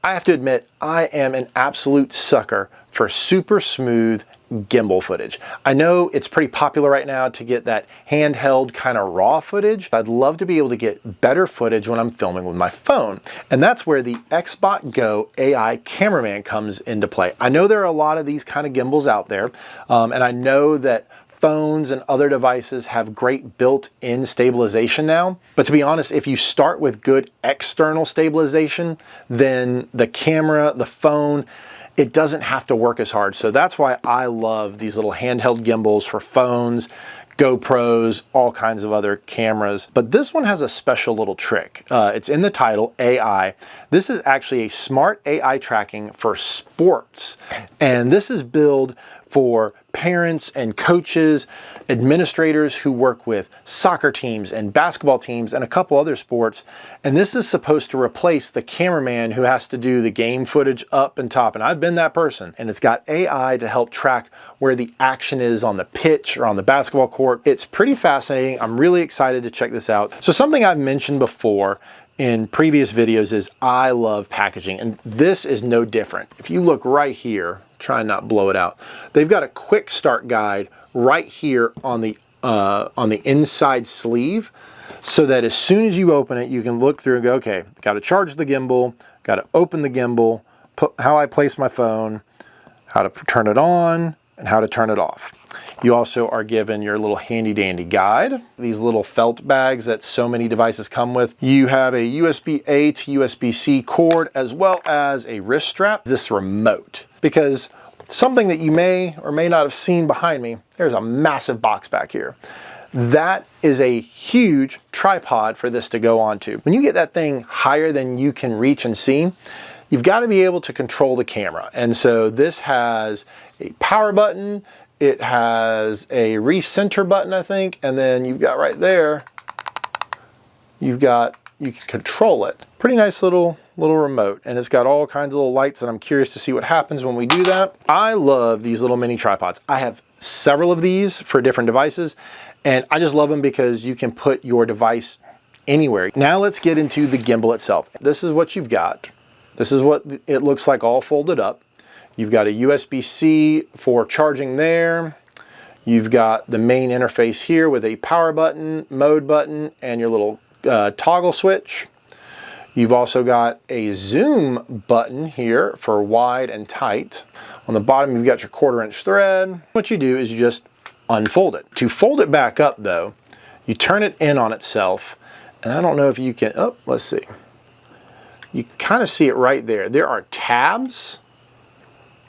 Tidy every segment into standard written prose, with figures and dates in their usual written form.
I have to admit, I am an absolute sucker for super smooth gimbal footage. I know it's pretty popular right now to get that handheld kind of raw footage. I'd love to be able to get better footage when I'm filming with my phone. And that's where the Xbot Go AI Cameraman comes into play. I know there are a lot of these kind of gimbals out there, and I know that phones and other devices have great built-in stabilization now. But to be honest, if you start with good external stabilization, then the camera, the phone, it doesn't have to work as hard. So that's why I love these little handheld gimbals for phones, GoPros, all kinds of other cameras. But this one has a special little trick. It's in the title, AI. This is actually a smart AI tracking for sports. And this is built for parents and coaches, administrators who work with soccer teams and basketball teams and a couple other sports. And this is supposed to replace the cameraman who has to do the game footage up and top. And I've been that person. And it's got AI to help track where the action is on the pitch or on the basketball court. It's pretty fascinating. I'm really excited to check this out. So something I've mentioned before in previous videos is I love packaging, and this is no different. If you look right here, try and not blow it out, they've got a quick start guide right here on the inside sleeve, so that as soon as you open it, you can look through and go, okay, got to charge the gimbal, got to open the gimbal, how I place my phone, how to turn it on, and how to turn it off. You also are given your little handy dandy guide, these little felt bags that so many devices come with. You have a USB-A to USB-C cord, as well as a wrist strap. This remote, because something that you may or may not have seen behind me, there's a massive box back here. That is a huge tripod for this to go onto. When you get that thing higher than you can reach and see, you've got to be able to control the camera. And so this has a power button, it has a recenter button, I think, and then you've got right there, you can control it. Pretty nice little remote, and it's got all kinds of little lights, and I'm curious to see what happens when we do that. I love these little mini tripods. I have several of these for different devices, and I just love them because you can put your device anywhere. Now let's get into the gimbal itself. This is what you've got. This is what it looks like all folded up. You've got a USB-C for charging there. You've got the main interface here with a power button, mode button, and your little toggle switch. You've also got a zoom button here for wide and tight. On the bottom, you've got your 1/4" thread. What you do is you just unfold it. To fold it back up though, you turn it in on itself, and I don't know if you can, oh, let's see. You kind of see it right there. There are tabs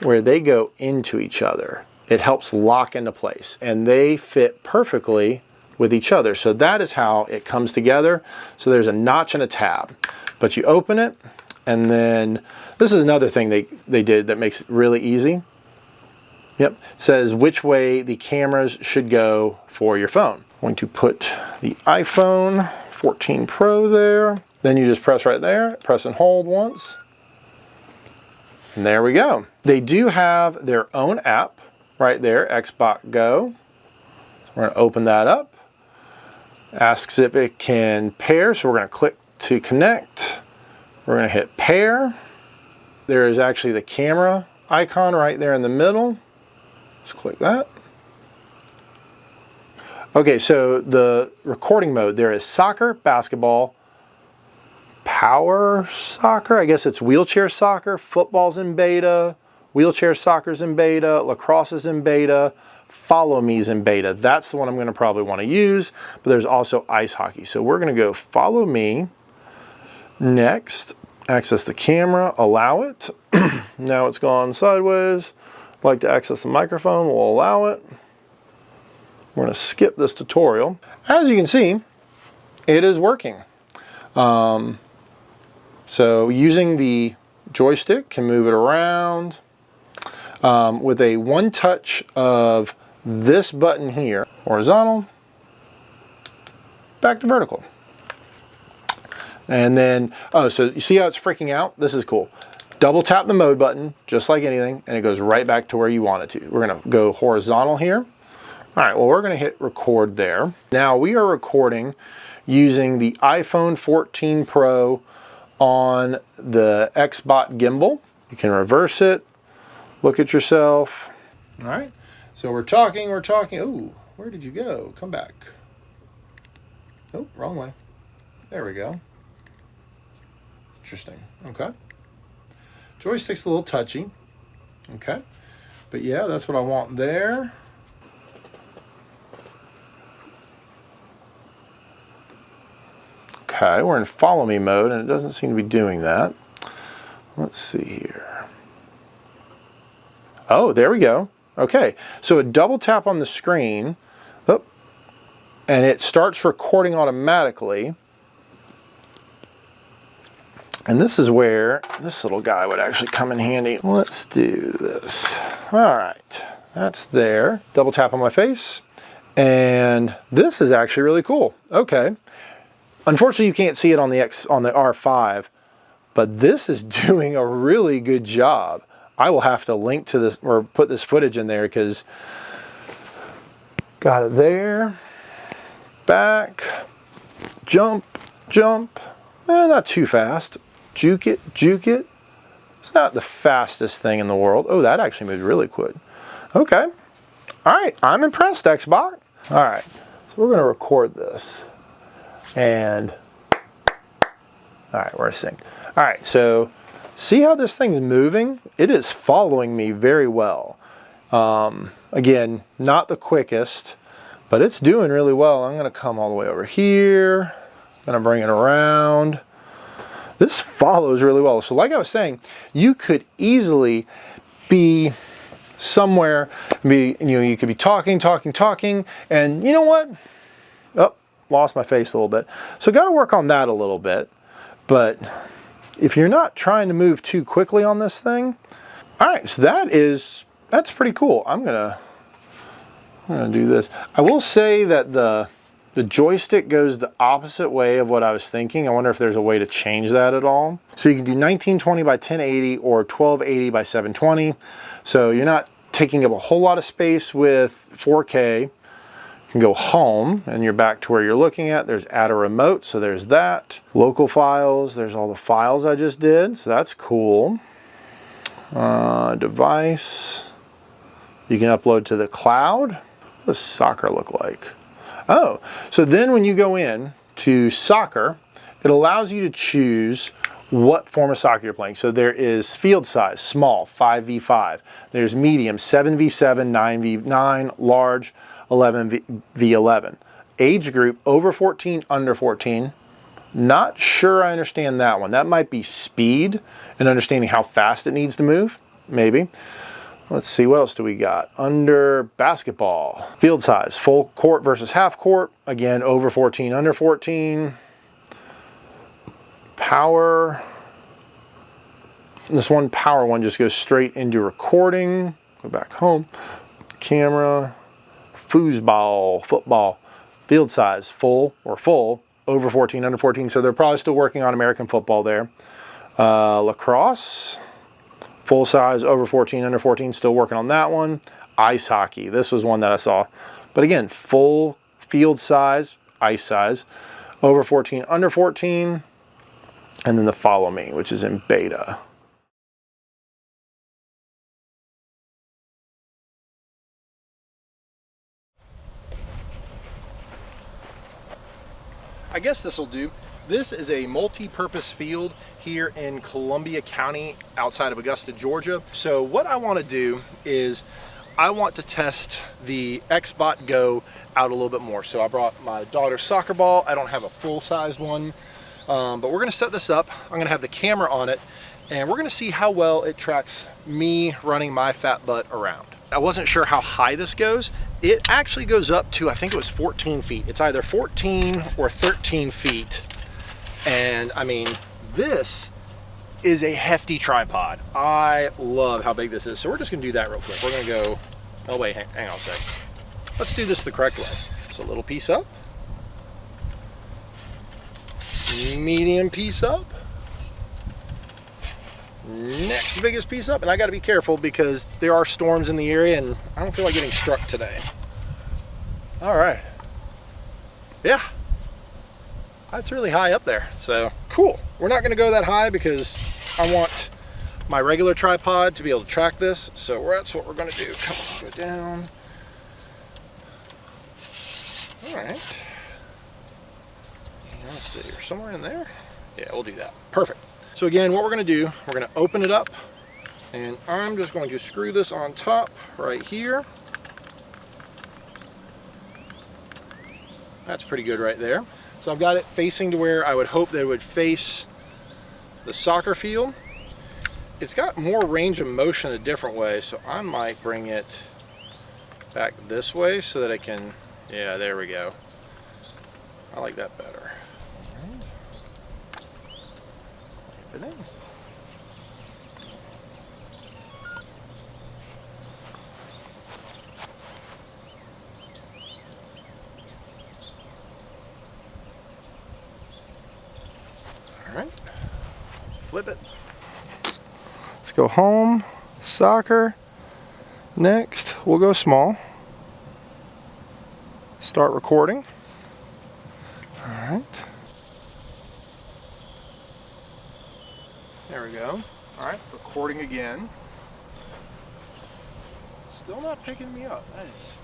where they go into each other. It helps lock into place, and they fit perfectly with each other. So that is how it comes together. So there's a notch and a tab, but you open it, and then this is another thing they did that makes it really easy. Yep, it says which way the cameras should go for your phone. I'm going to put the iPhone 14 Pro there. Then you just press right there, press and hold once. And there we go. They do have their own app right there, Xbot Go. So we're gonna open that up. Asks if it can pair, so we're gonna click to connect. We're gonna hit pair. There is actually the camera icon right there in the middle. Let's click that. Okay, so the recording mode, there is soccer, basketball, power soccer, I guess it's wheelchair soccer, football's in beta, wheelchair soccer's in beta, lacrosse is in beta, follow me's in beta. That's the one I'm going to probably want to use, but there's also ice hockey. So we're going to go follow me. Next, access the camera, allow it. Now it's gone sideways. Like to access the microphone, we'll allow it. We're going to skip this tutorial. As you can see, it is working. So using the joystick, can move it around. With a one touch of this button here, horizontal, back to vertical. And then, oh, so you see how it's freaking out? This is cool. Double tap the mode button, just like anything, and it goes right back to where you want it to. We're gonna go horizontal here. All right, well, we're gonna hit record there. Now we are recording using the iPhone 14 Pro on the Xbot gimbal. You can reverse it, look at yourself. All right, so we're talking. Ooh, where did you go? Come back. Oh, wrong way. There we go. Interesting. Okay. Joystick's a little touchy. Okay. But yeah, that's what I want there. Okay, we're in follow me mode and it doesn't seem to be doing that. Let's see here. Oh, there we go. Okay, so a double tap on the screen, oh, and it starts recording automatically. And this is where this little guy would actually come in handy. Let's do this. All right, that's there. Double tap on my face. And this is actually really cool. Okay. Unfortunately, you can't see it on the R5, but this is doing a really good job. I will have to link to this or put this footage in there because got it there. Back, jump, not too fast. Juke it. It's not the fastest thing in the world. Oh, that actually moved really quick. Okay. All right, I'm impressed, Xbot. All right, so we're gonna record this. And, all right, we're synced. All right, so see how this thing's moving? It is following me very well. Again, not the quickest, but it's doing really well. I'm gonna come all the way over here. I'm gonna bring it around. This follows really well. So like I was saying, you could easily be somewhere, you could be talking, and you know what? Oh, lost my face a little bit. So got to work on that a little bit. But if you're not trying to move too quickly on this thing, all right, so that's pretty cool. I'm gonna do this. I will say that the joystick goes the opposite way of what I was thinking. I wonder if there's a way to change that at all. So you can do 1920 by 1080 or 1280 by 720. So you're not taking up a whole lot of space with 4K. You can go home and you're back to where you're looking at. There's add a remote, so there's that. Local files, there's all the files I just did, so that's cool. Device, you can upload to the cloud. What does soccer look like? Oh, so then when you go in to soccer, it allows you to choose what form of soccer you're playing. So there is field size, small, 5v5. There's medium, 7v7, 9v9, large, 11v11. Age group, over 14, under 14. Not sure I understand that one. That might be speed and understanding how fast it needs to move, maybe. Let's see, what else do we got? Under basketball, field size, full court versus half court. Again, over 14, under 14. Power. This one power one just goes straight into recording. Go back home. Camera. Foosball, football. Field size, full or full. Over 14, under 14. So they're probably still working on American football there. Lacrosse. Full size, over 14, under 14, still working on that one. Ice hockey, this was one that I saw. But again, full field size, ice size, over 14, under 14, and then the follow me, which is in beta. I guess this will do. This is a multi-purpose field here in Columbia County outside of Augusta, Georgia. So what I want to do is I want to test the Xbot Go out a little bit more. So I brought my daughter's soccer ball. I don't have a full-sized one, but we're going to set this up. I'm going to have the camera on it, and we're going to see how well it tracks me running my fat butt around. I wasn't sure how high this goes. It actually goes up to, I think it was 14 feet. It's either 14 or 13 feet. And I mean, this is a hefty tripod. I love how big this is. So we're just gonna do that real quick. We're gonna go, oh wait, hang on a sec. Let's do this the correct way. So a little piece up, medium piece up, next biggest piece up. And I gotta be careful because there are storms in the area and I don't feel like getting struck today. All right, yeah. That's really high up there, so Cool. We're not gonna go that high because I want my regular tripod to be able to track this. So that's what we're gonna do. Come on, go down. All right. Let's see, somewhere in there. Yeah, we'll do that. Perfect. So again, what we're gonna do, we're gonna open it up, and I'm just going to screw this on top right here. That's pretty good right there. So I've got it facing to where I would hope that it would face the soccer field. It's got more range of motion a different way, so I might bring it back this way so that I can, yeah, there we go. I like that better. Keep it in. All right, flip it. Let's go home, soccer. Next, we'll go small. Start recording. All right. There we go. All right, recording again. Still not picking me up. Nice.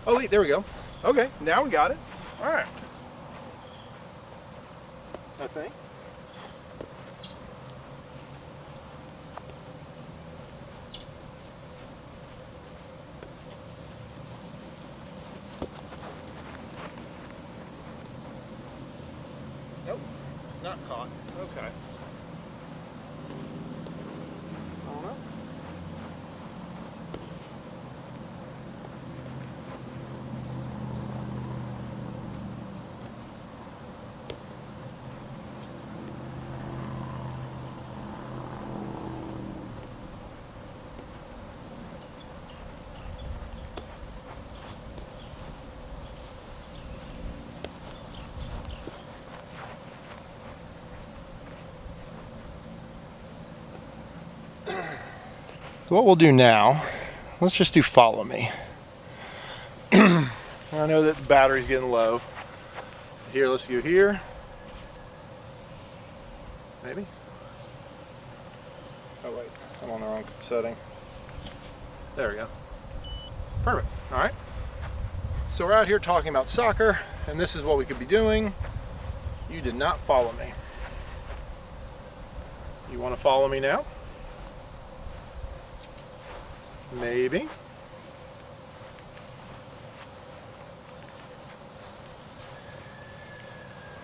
Oh wait, there we go. Okay, now we got it. All right. I think. Nope, not caught. Okay. I don't know. So what we'll do now, let's just do follow me. I know that the battery's getting low. Here, let's go here. Maybe? Oh wait, I'm on the wrong setting. There we go. Perfect, all right. So we're out here talking about soccer, and this is what we could be doing. You did not follow me. You want to follow me now? Maybe.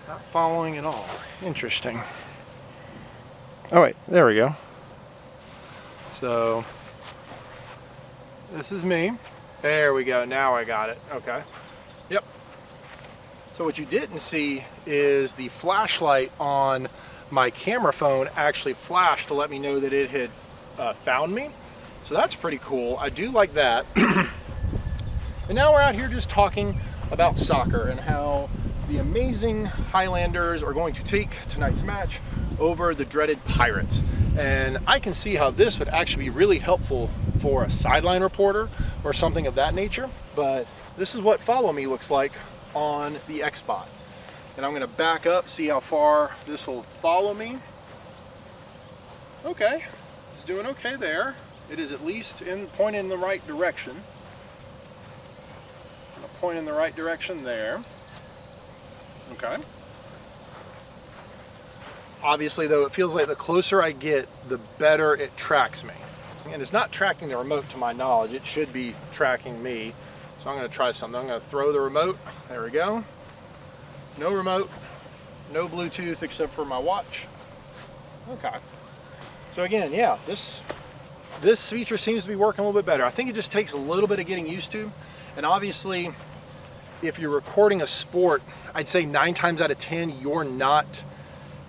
Not following at all. Interesting. Oh wait, there we go. So this is me. There we go. Now I got it. Okay. Yep. So what you didn't see is the flashlight on my camera phone actually flashed to let me know that it had found me. So that's pretty cool. I do like that. And now we're out here just talking about soccer and how the amazing Highlanders are going to take tonight's match over the dreaded Pirates. And I can see how this would actually be really helpful for a sideline reporter or something of that nature. But this is what follow me looks like on the Xbot. And I'm gonna back up, see how far this will follow me. Okay, it's doing okay there. It is at least pointing in the right direction. I'm gonna point in the right direction there. Okay. Obviously though, it feels like the closer I get, the better it tracks me. And it's not tracking the remote to my knowledge, it should be tracking me. So I'm gonna try something. I'm gonna throw the remote, there we go. No remote, no Bluetooth except for my watch. Okay. So again, yeah, this feature seems to be working a little bit better. I think it just takes a little bit of getting used to. And obviously, if you're recording a sport, I'd say 9 times out of 10, you're not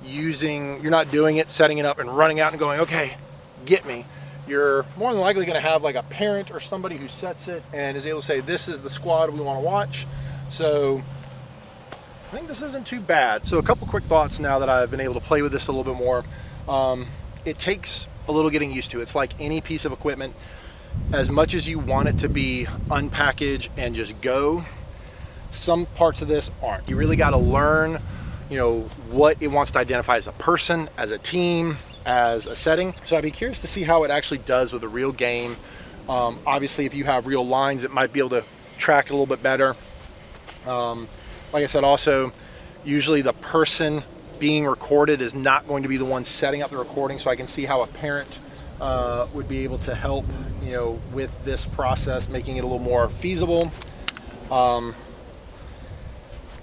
doing it, setting it up and running out and going, okay, get me. You're more than likely gonna have like a parent or somebody who sets it and is able to say, this is the squad we wanna watch. So I think this isn't too bad. So a couple quick thoughts now that I've been able to play with this a little bit more. It takes a little getting used to. It's like any piece of equipment. As much as you want it to be unpackage and just go, some parts of this aren't. You really got to learn what it wants to identify as a person, as a team, as a setting. So I'd be curious to see how it actually does with a real game. Obviously, if you have real lines, it might be able to track it a little bit better. Like I said, also, usually the person being recorded is not going to be the one setting up the recording, so I can see how a parent would be able to help, with this process, making it a little more feasible.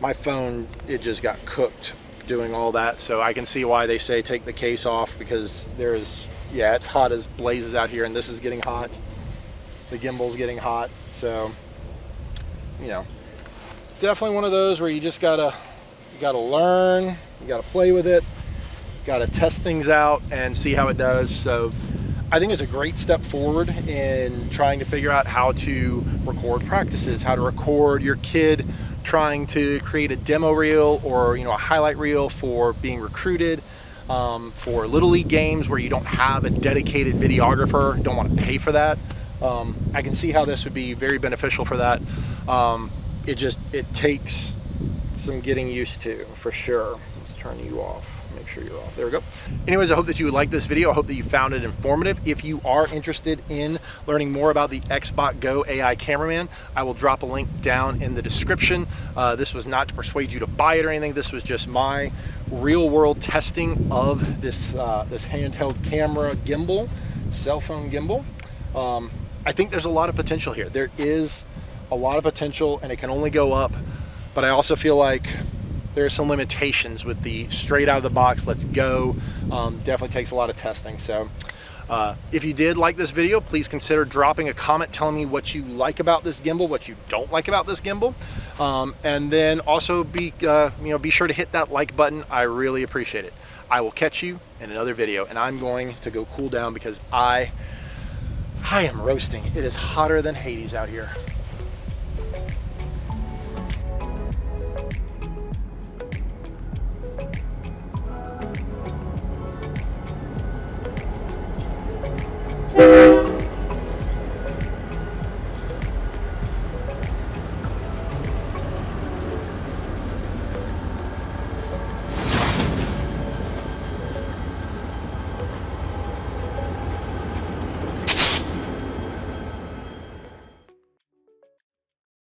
My phone, it just got cooked doing all that, so I can see why they say take the case off, because it's hot as blazes out here, and this is getting hot. The gimbal's getting hot, so definitely one of those where you just gotta learn, you gotta play with it, gotta test things out and see how it does. So I think it's a great step forward in trying to figure out how to record practices, how to record your kid trying to create a demo reel or a highlight reel for being recruited, for Little League games where you don't have a dedicated videographer, don't want to pay for that. I can see how this would be very beneficial for that. It takes some getting used to, for sure. Let's turn you off. Make sure you're off. There we go. Anyways, I hope that you would like this video. I hope that you found it informative. If you are interested in learning more about the Xbot Go AI cameraman, I will drop a link down in the description. This was not to persuade you to buy it or anything. This was just my real world testing of this handheld camera gimbal, cell phone gimbal. I think there's a lot of potential here. There is a lot of potential, and it can only go up, but I also feel like there are some limitations with the straight out of the box, let's go. Definitely takes a lot of testing. So if you did like this video, please consider dropping a comment telling me what you like about this gimbal, what you don't like about this gimbal, and then also be sure to hit that like button. I really appreciate it. I will catch you in another video, and I'm going to go cool down because I am roasting. It is hotter than Hades out here.